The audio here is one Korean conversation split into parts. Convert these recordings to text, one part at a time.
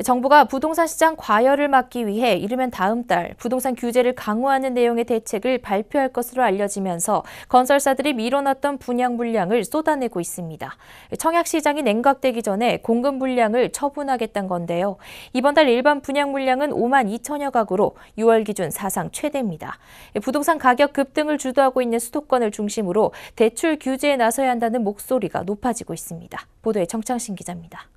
정부가 부동산 시장 과열을 막기 위해 이르면 다음 달 부동산 규제를 강화하는 내용의 대책을 발표할 것으로 알려지면서 건설사들이 밀어놨던 분양 물량을 쏟아내고 있습니다. 청약 시장이 냉각되기 전에 공급 물량을 처분하겠다는 건데요. 이번 달 일반 분양 물량은 5만 2천여 가구로 6월 기준 사상 최대입니다. 부동산 가격 급등을 주도하고 있는 수도권을 중심으로 대출 규제에 나서야 한다는 목소리가 높아지고 있습니다. 보도에 정창신 기자입니다.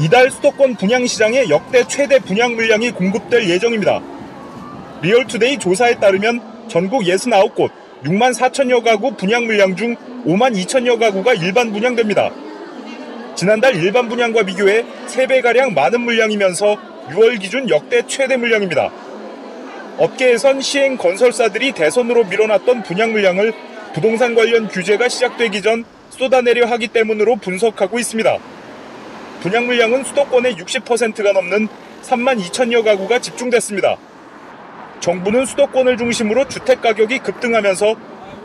이달 수도권 분양시장에 역대 최대 분양 물량이 공급될 예정입니다. 리얼투데이 조사에 따르면 전국 69곳 6만 4천여 가구 분양 물량 중 5만 2천여 가구가 일반 분양됩니다. 지난달 일반 분양과 비교해 3배가량 많은 물량이면서 6월 기준 역대 최대 물량입니다. 업계에선 시행 건설사들이 대선으로 밀어놨던 분양 물량을 부동산 관련 규제가 시작되기 전 쏟아내려 하기 때문으로 분석하고 있습니다. 분양 물량은 수도권의 60%가 넘는 3만 2천여 가구가 집중됐습니다. 정부는 수도권을 중심으로 주택 가격이 급등하면서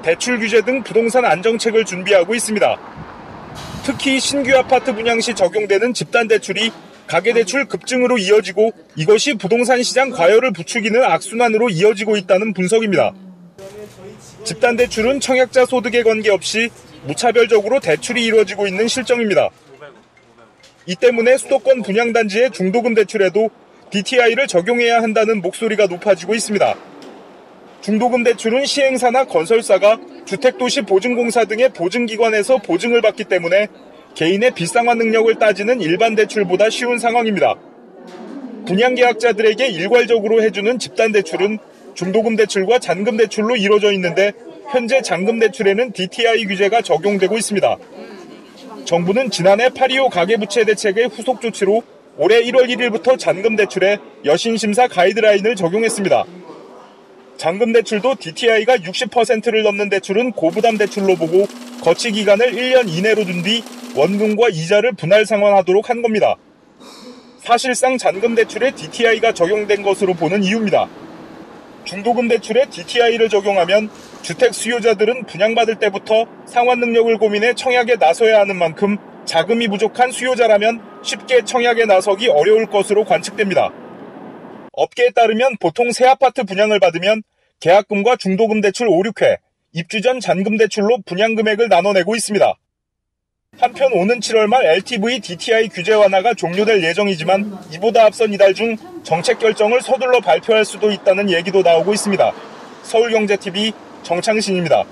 대출 규제 등 부동산 안정책을 준비하고 있습니다. 특히 신규 아파트 분양 시 적용되는 집단대출이 가계대출 급증으로 이어지고 이것이 부동산 시장 과열을 부추기는 악순환으로 이어지고 있다는 분석입니다. 집단대출은 청약자 소득에 관계없이 무차별적으로 대출이 이루어지고 있는 실정입니다. 이 때문에 수도권 분양단지의 중도금 대출에도 DTI를 적용해야 한다는 목소리가 높아지고 있습니다. 중도금 대출은 시행사나 건설사가 주택도시 보증공사 등의 보증기관에서 보증을 받기 때문에 개인의 빚상환 능력을 따지는 일반 대출보다 쉬운 상황입니다. 분양계약자들에게 일괄적으로 해주는 집단대출은 중도금 대출과 잔금 대출로 이루어져 있는데 현재 잔금 대출에는 DTI 규제가 적용되고 있습니다. 정부는 지난해 8.25 가계부채 대책의 후속 조치로 올해 1월 1일부터 잔금 대출에 여신심사 가이드라인을 적용했습니다. 잔금 대출도 DTI가 60%를 넘는 대출은 고부담 대출로 보고 거치 기간을 1년 이내로 둔 뒤 원금과 이자를 분할 상환하도록 한 겁니다. 사실상 잔금 대출에 DTI가 적용된 것으로 보는 이유입니다. 중도금 대출에 DTI를 적용하면 주택 수요자들은 분양받을 때부터 상환 능력을 고민해 청약에 나서야 하는 만큼 자금이 부족한 수요자라면 쉽게 청약에 나서기 어려울 것으로 관측됩니다. 업계에 따르면 보통 새 아파트 분양을 받으면 계약금과 중도금 대출 5, 6회, 입주 전 잔금 대출로 분양 금액을 나눠내고 있습니다. 한편 오는 7월 말 LTV DTI 규제 완화가 종료될 예정이지만 이보다 앞선 이달 중 정책 결정을 서둘러 발표할 수도 있다는 얘기도 나오고 있습니다. 서울경제TV 정창신입니다.